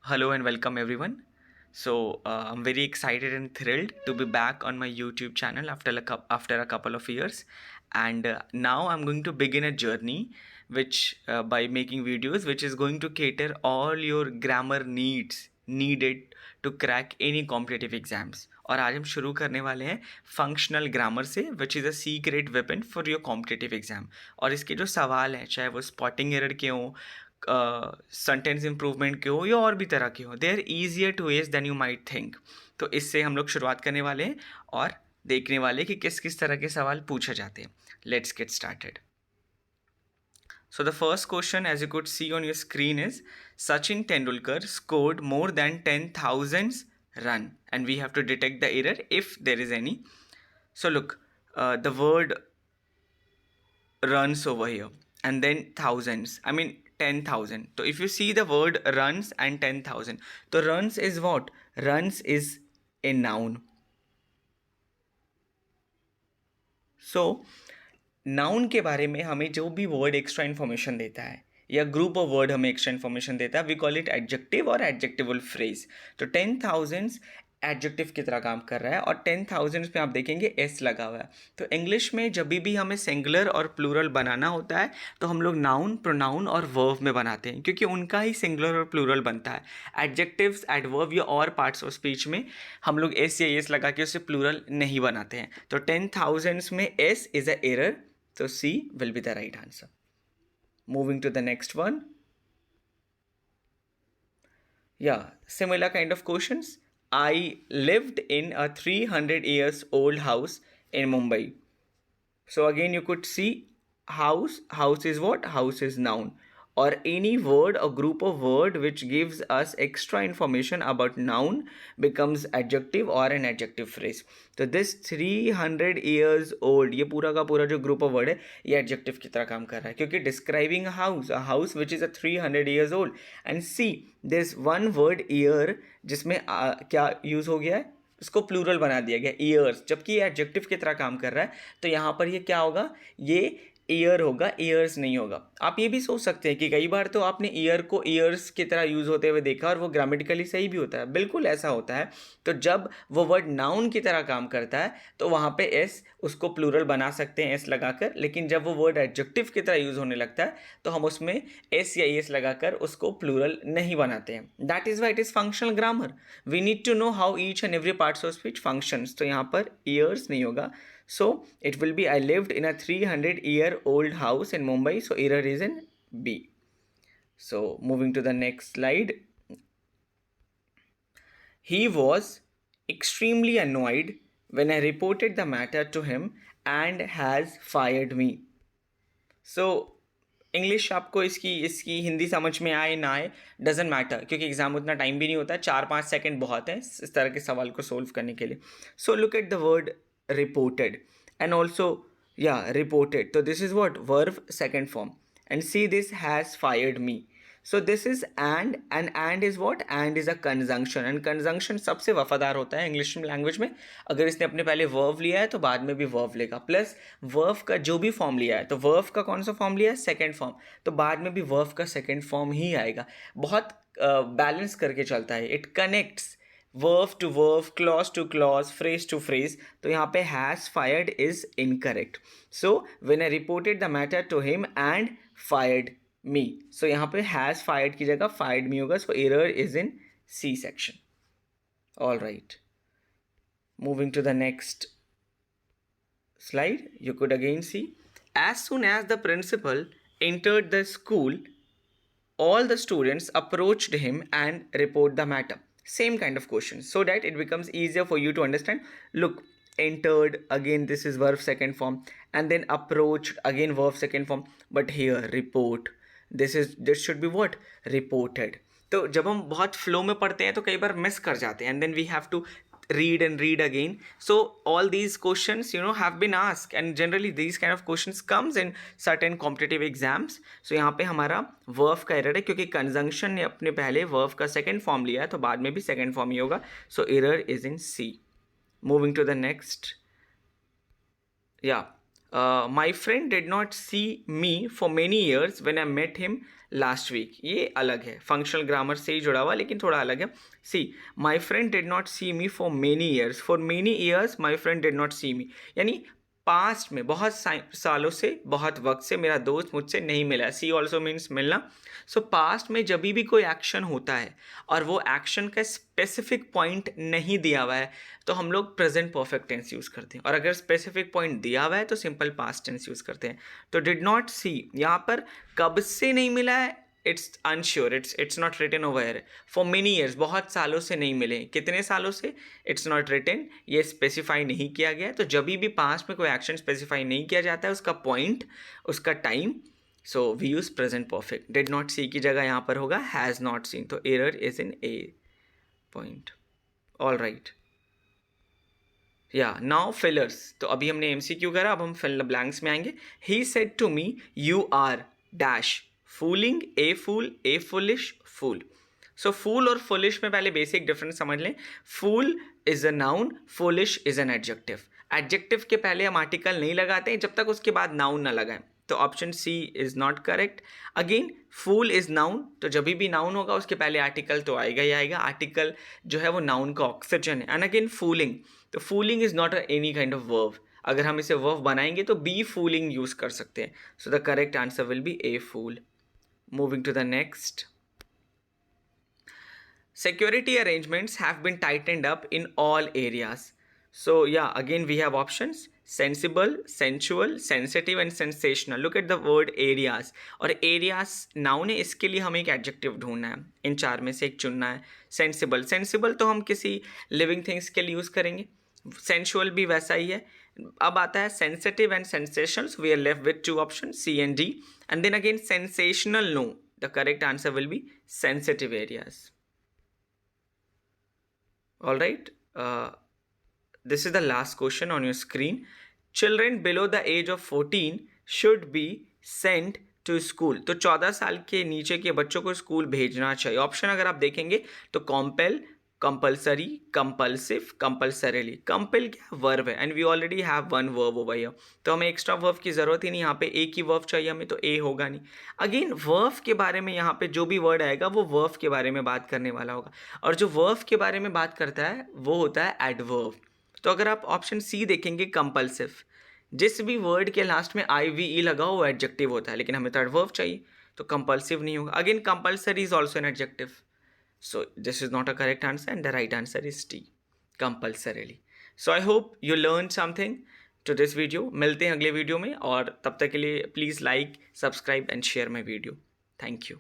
Hello and welcome everyone. I'm very excited and thrilled to be back on my YouTube channel after a couple of years, and now I'm going to begin a journey, which by making videos, which is going to cater all your grammar needs needed to crack any competitive exams. और आज हम शुरू करने वाले हैं functional grammar से which is a secret weapon for your competitive exam. और इसके जो सवाल हैं, चाहे वो स्पॉटिंग एरर के हों, सेंटेंस इम्प्रूवमेंट के हो या और भी तरह के हो, they are easier to age than you might think. तो इससे हम लोग शुरुआत करने वाले हैं और देखने वाले कि किस किस तरह के सवाल पूछे जाते हैं। Let's get started. So the first question, as you could see on your screen, is Sachin Tendulkar scored more than 10,000 run, and we have to detect the error if there is any. So look, the word runs over here and then thousands, I mean 10,000. So if you see the word runs and 10,000, so runs is what? Runs is a noun. So noun के बारे में हमें जो भी word extra information देता है या group of word हमें एक्स्ट्रा इन्फॉर्मेशन देता है, वी कॉल इट एडजेक्टिव और एडजेक्टिवल फ्रेज। तो 10,000 एडजेक्टिव की तरह काम कर रहा है और 10,000 में आप देखेंगे एस लगा हुआ है। तो इंग्लिश में जब भी हमें सिंगुलर और प्लूरल बनाना होता है तो हम लोग नाउन, प्रोनाउन और वर्ब में बनाते हैं, क्योंकि उनका ही सिंगुलर और प्लूरल बनता है। एडजेक्टिव्स, एडवर्ब या और पार्ट्स ऑफ स्पीच में हम लोग एस या एस लगा के उसे प्लूरल नहीं बनाते हैं। तो 10,000 में S is a error, so C will be the right answer. Moving to the next one. Yeah, similar kind of questions. I lived in a 300 years old house in Mumbai. So again you could see house. House is what? House is noun. Or any word or group of word which gives us extra information about noun becomes adjective or an adjective phrase. तो this 300 years old, ये पूरा का पूरा जो group of word है ये adjective की तरह काम कर रहा है, क्योंकि describing a house which is a 300 years old. And see, there's one word year जिसमें क्या use हो गया है, इसको प्लूरल बना दिया गया ईयर्स, जबकि ये एडजेक्टिव की तरह काम कर रहा है। तो यहाँ पर ये क्या होगा? ये ईयर होगा, ईयर्स नहीं होगा। आप ये भी सोच सकते हैं कि कई बार तो आपने ईयर को ईयर्स की तरह यूज़ होते हुए देखा और वो ग्रामेटिकली सही भी होता है। बिल्कुल ऐसा होता है। तो जब वो वर्ड नाउन की तरह काम करता है तो वहाँ पे एस उसको प्लूरल बना सकते हैं एस लगाकर, लेकिन जब वो वर्ड एडजेक्टिव की तरह यूज़ होने लगता है तो हम उसमें एस या एस लगाकर उसको प्लूरल नहीं बनाते हैं। That is why it is functional grammar. We need to know how each and every parts of speech functions. तो यहाँ पर ईयर्स नहीं होगा, so it will be I lived in a 300-year-old house in Mumbai, so error is in B. So moving to the next slide. He was extremely annoyed when I reported the matter to him and has fired me. So English आपको इसकी हिंदी समझ में आए ना आए doesn't matter, क्योंकि exam उतना time भी नहीं होता है, 4-5 सेकेंड बहुत है इस तरह के सवाल को सोल्व करने के लिए। So look at the word reported and also reported. So this is what? Verb second form. And see, this has fired me. So this is and is what? And is a conjunction. And conjunction सबसे वफादार होता है English language में। अगर इसने अपने पहले verb लिया है तो बाद में भी वर्ब लेगा, प्लस वर्ब का जो भी फॉर्म लिया है, तो वर्ब का कौन सा फॉर्म लिया है? सेकेंड फॉर्म, तो बाद में भी वर्ब का सेकेंड फॉर्म ही आएगा। बहुत बैलेंस करके चलता है। It connects verb to verb, clause to clause, phrase to phrase. तो यहाँ पे has fired is incorrect. So when I reported the matter to him and fired me, so यहाँ पे has fired की जगह fired me होगा. So error is in C section. All right. Moving to the next slide, you could again see, as soon as the principal entered the school, all the students approached him and report the matter. Same kind of question, so that it becomes easier for you to understand. Look, entered, again this is verb second form, and then approached, again verb second form, but here report, this should be what? Reported. तो जब हम बहुत flow में पढ़ते हैं तो कई बार miss कर जाते हैं, and then we have to read and read again. So all these questions have been asked, and generally these kind of questions comes in certain competitive exams. So यहाँ पे हमारा verb का error है, क्योंकि conjunction ने अपने पहले verb का second form लिया है तो बाद में भी second form ही होगा. So error is in C. Moving to the next. My friend did not see me for many years. When I met him last week, ये अलग है, फंक्शनल ग्रामर से ही जुड़ा हुआ लेकिन थोड़ा अलग है. See, my friend did not see me for many years. For many years my friend did not see me, यानी पास्ट में बहुत सालों से, बहुत वक्त से मेरा दोस्त मुझसे नहीं मिला. सी ऑल्सो मीन्स मिलना. सो पास्ट में जब भी कोई एक्शन होता है और वो एक्शन का स्पेसिफिक पॉइंट नहीं दिया हुआ है तो हम लोग प्रेजेंट परफेक्ट टेंस यूज़ करते हैं, और अगर स्पेसिफिक पॉइंट दिया हुआ है तो सिंपल पास्ट टेंस यूज़ करते हैं. तो डिड नॉट सी, यहाँ पर कब से नहीं मिला है, it's unsure, it's not written over here. For many years, बहुत सालों से नहीं मिले, कितने सालों से, इट्स नॉट रिटन, ये स्पेसिफाई नहीं किया गया. तो जब भी पास्ट में कोई एक्शन स्पेसिफाई नहीं किया जाता है, उसका पॉइंट, उसका time, so we use present perfect. Did not see की जगह यहाँ पर होगा हैज़ नॉट सीन, तो error is in a point. All right, या नाउ फिलर्स. तो अभी हमने MCQ करा, अब हम फिल द ब्लैंक्स में आएंगे. He said to me you are dash fooling, a fool, a foolish, fool. So fool और फुलिश में पहले बेसिक डिफरेंस समझ लें. Fool is a noun, foolish is an adjective. Adjective के पहले हम आर्टिकल नहीं लगाते हैं जब तक उसके बाद नाउन ना लगाएं. तो option C is not correct. Again fool is noun, तो जब भी नाउन होगा उसके पहले आर्टिकल तो आएगा ही आएगा. आर्टिकल जो है वो नाउन का ऑक्सीजन है. एंड अगेन फूलिंग, तो fooling is not any kind of verb. अगर हम इसे वर्ब बनाएंगे तो बी फूलिंग यूज कर सकते हैं. So the correct answer will be a fool. Moving to the next. Security arrangements have been tightened up in all areas. So yeah, again we have options: sensible, sensual, sensitive and sensational. Look at the word areas. और areas noun है, इसके लिए हमें एक adjective ढूंढना है, इन चार में से एक चुनना है. sensible, sensible तो हम किसी living things के लिए यूज़ करेंगे. sensual भी वैसा ही है. अब आता है sensitive and sensational, so we are left with two options, C and D. And then again sensational, no, the correct answer will be sensitive areas. All right, this is the last question on your screen. Children below the age of 14 should be sent to school. तो 14 साल के नीचे के बच्चों को school भेजना चाहिए. Option अगर आप देखेंगे तो compel, compulsory, compulsive, compulsorily. Compel क्या वर्ब है, and we already have one verb over here, तो हमें एक्स्ट्रा वर्ब की ज़रूरत ही नहीं. यहाँ पे एक ही वर्ब चाहिए हमें, तो ए होगा नहीं. अगेन वर्ब के बारे में यहाँ पे जो भी वर्ड आएगा वो वर्ब के बारे में बात करने वाला होगा, और जो वर्ब के बारे में बात करता है वो होता है एडवर्ब. तो अगर आप ऑप्शन सी देखेंगे कंपल्सिव, जिस भी वर्ड के लास्ट में IVE लगा हो वो एडजेक्टिव होता है, लेकिन हमें तो एडवर्ब चाहिए, तो कंपल्सिव नहीं होगा. Again compulsory is also an adjective. So this is not a correct answer, and the right answer is D, compulsorily. So I hope you learned something to this video. मिलते हैं अगले video में, और तब तक के लिए please like, subscribe and share my video. Thank you.